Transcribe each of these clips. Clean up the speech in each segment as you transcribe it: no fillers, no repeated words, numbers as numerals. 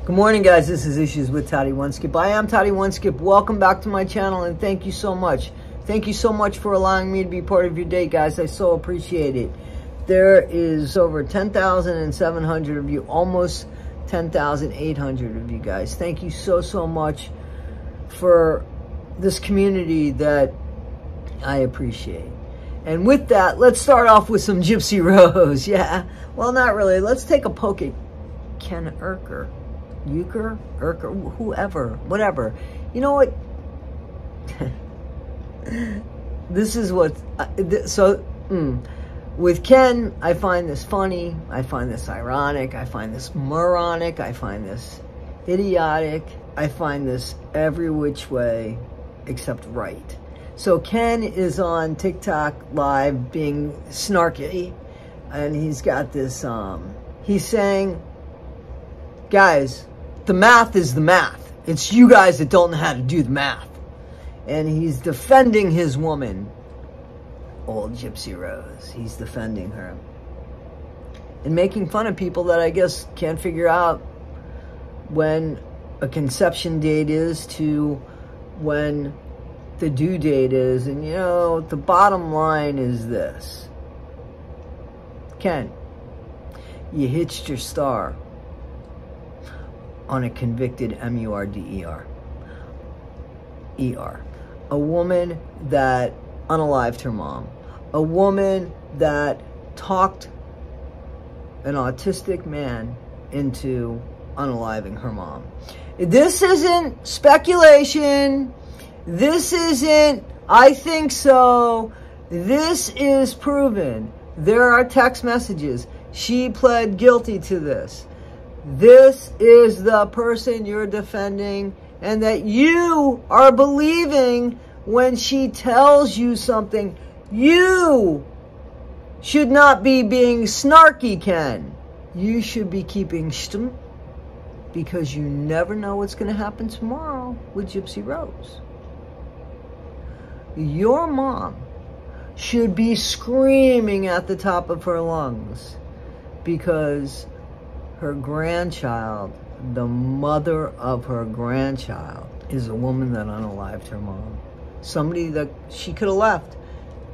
Good morning, guys. This is Issues with Toddy Oneskip. I am Toddy Oneskip. Welcome back to my channel, and thank you so much. Thank you so much for allowing me to be part of your day, guys. I so appreciate it. There is over 10,700 of you, almost 10,800 of you guys. Thank you so much for this community that I appreciate. And with that, let's start off with some Gypsy Rose. Yeah, well, not really. Let's take a poke at urker. Whoever, whatever. You know what? This is what, with Ken, I find this funny, I find this ironic, I find this moronic, I find this idiotic, I find this every which way except right. So Ken is on TikTok live being snarky, and he's got this, he's saying, guys, the math is the math. It's you guys that don't know how to do the math. And he's defending his woman, old Gypsy Rose. He's defending her. And making fun of people that I guess can't figure out when a conception date is to when the due date is. And you know, the bottom line is this. Ken, you hitched your star on a convicted M-U-R-D-E-R. A woman that unalived her mom. A woman that talked an autistic man into unaliving her mom. This isn't speculation. This isn't, I think so. This is proven. There are text messages. She pled guilty to this. This is the person you're defending, and that you are believing when she tells you something. You should not be being snarky, Ken. You should be keeping stum, because you never know what's going to happen tomorrow with Gypsy Rose. Your mom should be screaming at the top of her lungs because her grandchild, the mother of her grandchild, is a woman that unalived her mom. Somebody that she could have left.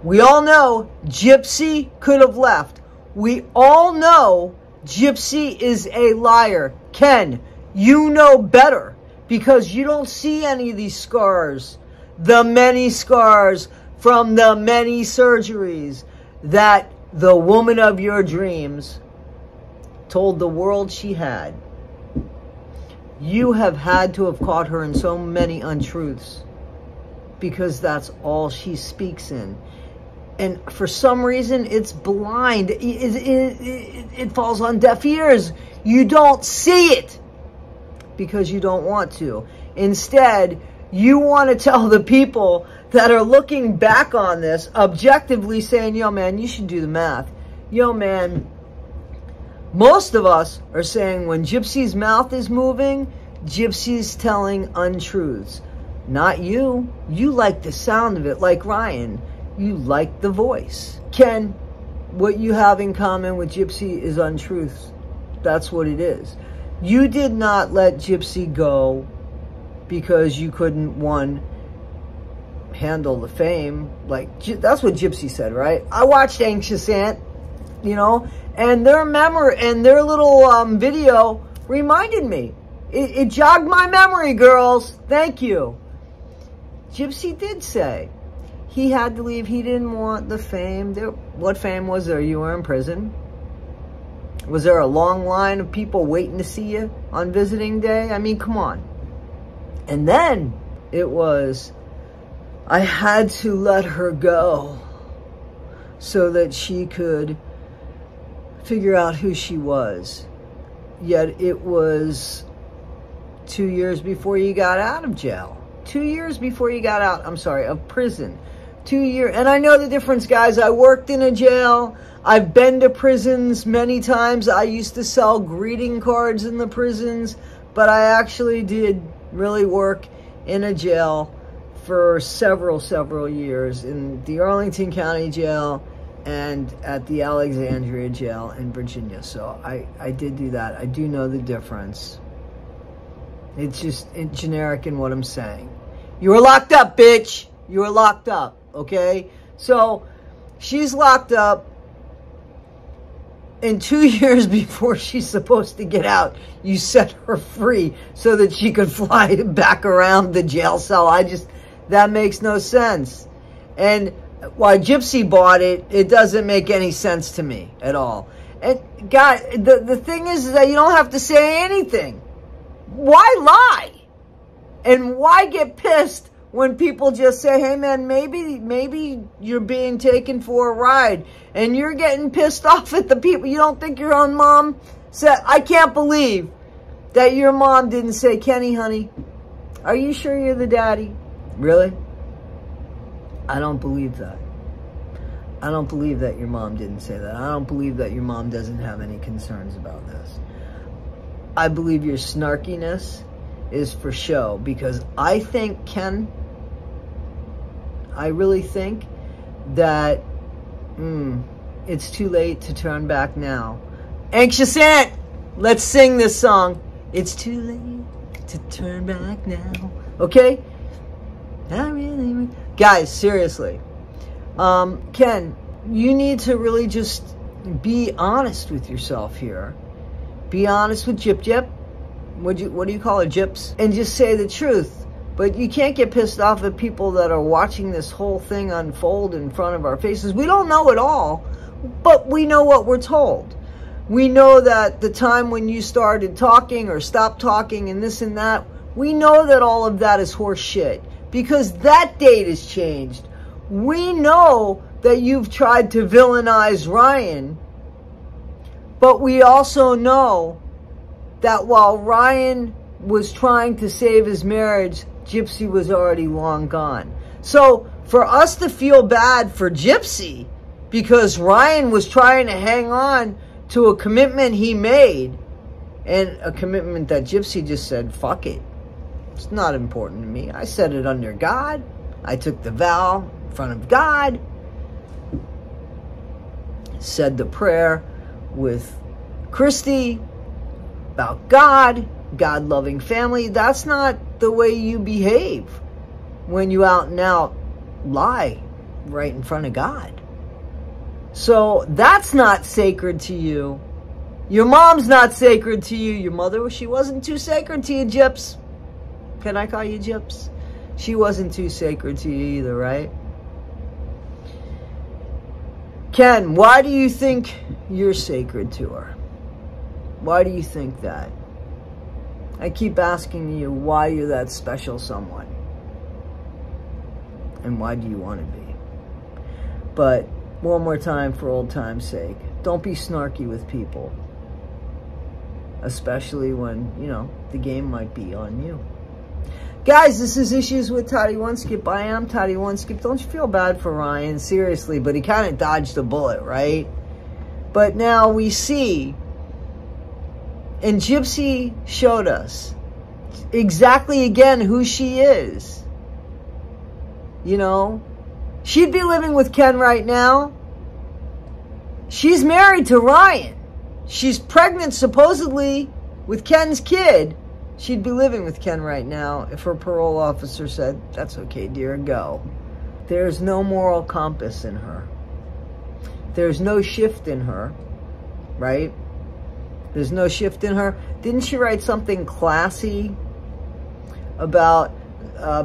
We all know Gypsy could have left. We all know Gypsy is a liar. Ken, you know better because you don't see any of these scars. The many scars from the many surgeries that the woman of your dreams told the world she had. You have had to have caught her in so many untruths because that's all she speaks in. And for some reason, it's blind. It falls on deaf ears. You don't see it because you don't want to. Instead, you want to tell the people that are looking back on this objectively saying, yo, man, you should do the math. Yo, man, most of us are saying when Gypsy's mouth is moving, Gypsy's telling untruths. Not you. You like the sound of it, like Ryan. You like the voice. Ken, what you have in common with Gypsy is untruths. That's what it is. You did not let Gypsy go because you couldn't, one, handle the fame. Like, that's what Gypsy said, right? I watched Anxious Ant, you know, and their memory and their little video reminded me. It jogged my memory, girls. Thank you. Gypsy did say he had to leave. He didn't want the fame. What fame was there? You were in prison. Was there a long line of people waiting to see you on visiting day? I mean, come on. And then it was, I had to let her go so that she could figure out who she was. Yet it was 2 years before you got out of jail. 2 years before you got out, I'm sorry, of prison. 2 years, and I know the difference, guys. I worked in a jail. I've been to prisons many times. I used to sell greeting cards in the prisons, but I actually did really work in a jail for several years in the Arlington County Jail and at the Alexandria Jail in Virginia. So I did do that. I do know the difference. It's just generic in what I'm saying. You were locked up, bitch. You were locked up, okay? So, she's locked up. And 2 years before she's supposed to get out, you set her free so that she could fly back around the jail cell. That makes no sense. And why Gypsy bought it, it doesn't make any sense to me at all. And God, the thing is that you don't have to say anything. Why lie? And why get pissed when people just say, hey man, maybe you're being taken for a ride, and you're getting pissed off at the people. You don't think your own mom said, I can't believe that your mom didn't say, Kenny, honey, are you sure you're the daddy? Really? I don't believe that. I don't believe that your mom didn't say that. I don't believe that your mom doesn't have any concerns about this. I believe your snarkiness is for show, because I think, Ken, I really think that it's too late to turn back now. Anxious Aunt, let's sing this song. It's too late to turn back now. Okay? Guys, seriously. Ken, you need to really just be honest with yourself here. Be honest with Gyp. What do you call her, Gyps? And just say the truth. But you can't get pissed off at people that are watching this whole thing unfold in front of our faces. We don't know it all, but we know what we're told. We know that the time when you started talking or stopped talking and this and that, we know that all of that is horse shit, because that date has changed. We know that you've tried to villainize Ryan, but we also know that while Ryan was trying to save his marriage, Gypsy was already long gone. So for us to feel bad for Gypsy because Ryan was trying to hang on to a commitment he made, and a commitment that Gypsy just said, fuck it. It's not important to me. I said it under God. I took the vow in front of God. Said the prayer with Christy about God, God-loving family. That's not the way you behave when you out and out lie right in front of God. So that's not sacred to you. Your mom's not sacred to you. Your mother, she wasn't too sacred to you, Gyps. Can I call you Gyps? She wasn't too sacred to you either, right? Ken, why do you think you're sacred to her? Why do you think that? I keep asking you why you're that special someone. And why do you want to be? But one more time, for old time's sake, don't be snarky with people. Especially when, you know, the game might be on you. Guys, this is Issues with Toddy One Skip. I am Toddy One Skip. Don't you feel bad for Ryan, seriously, but he kind of dodged a bullet, right? But now we see, and Gypsy showed us exactly again who she is. You know, she'd be living with Ken right now. She's married to Ryan. She's pregnant, supposedly, with Ken's kid. She'd be living with Ken right now if her parole officer said, that's okay, dear, go. There's no moral compass in her. There's no shift in her, right? There's no shift in her. Didn't she write something classy about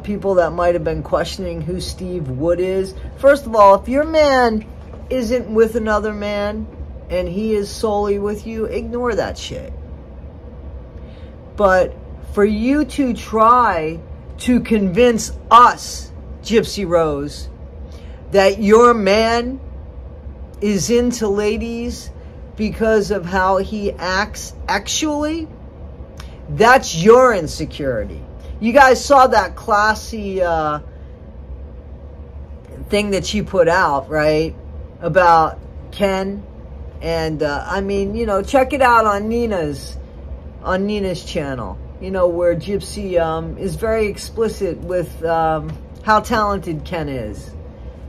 people that might have been questioning who Steve Wood is? First of all, if your man isn't with another man and he is solely with you, ignore that shit. But for you to try to convince us, Gypsy Rose, that your man is into ladies because of how he acts, actually, that's your insecurity. You guys saw that classy thing that she put out, right? About Ken. And, I mean, you know, check it out on Nina's channel. You know, where Gypsy is very explicit with how talented Ken is.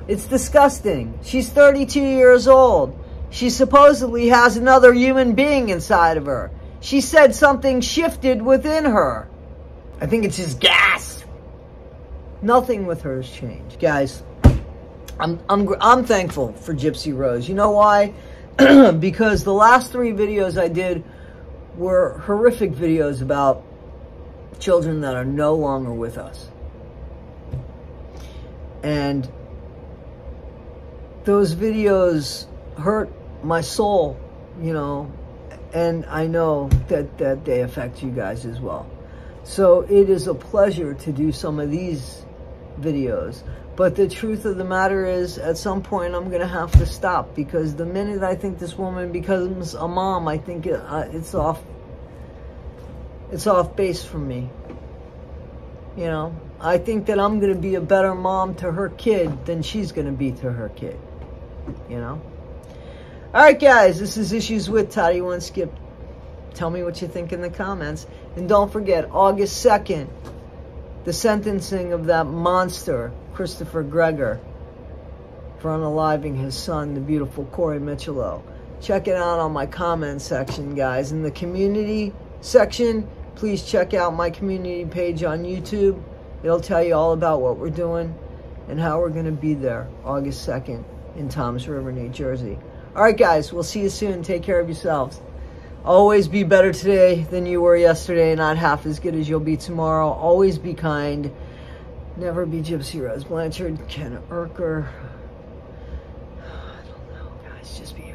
It's disgusting. She's 32 years old. She supposedly has another human being inside of her. She said something shifted within her. I think it's just gas. Nothing with her has changed. Guys, I'm thankful for Gypsy Rose. You know why? Because the last 3 videos I did were horrific videos about children that are no longer with us. And those videos hurt my soul, you know, and I know that they affect you guys as well. So it is a pleasure to do some of these videos. But the truth of the matter is, at some point, I'm going to have to stop, because the minute I think this woman becomes a mom, I think it's off base for me. You know, I think that I'm going to be a better mom to her kid than she's going to be to her kid. You know? All right, guys, this is Issues with Toddy One Skip. Tell me what you think in the comments. And don't forget, August 2nd, the sentencing of that monster, Christopher Greger, for unaliving his son, the beautiful Corey Michelow. Check it out on my comment section, guys. In the community section, please check out my community page on YouTube. It'll tell you all about what we're doing and how we're going to be there August 2nd in Toms River, New Jersey. All right, guys, we'll see you soon. Take care of yourselves. Always be better today than you were yesterday, not half as good as you'll be tomorrow. Always be kind. Never be Gypsy Rose Blanchard, Ken Urker. I don't know, guys. Just be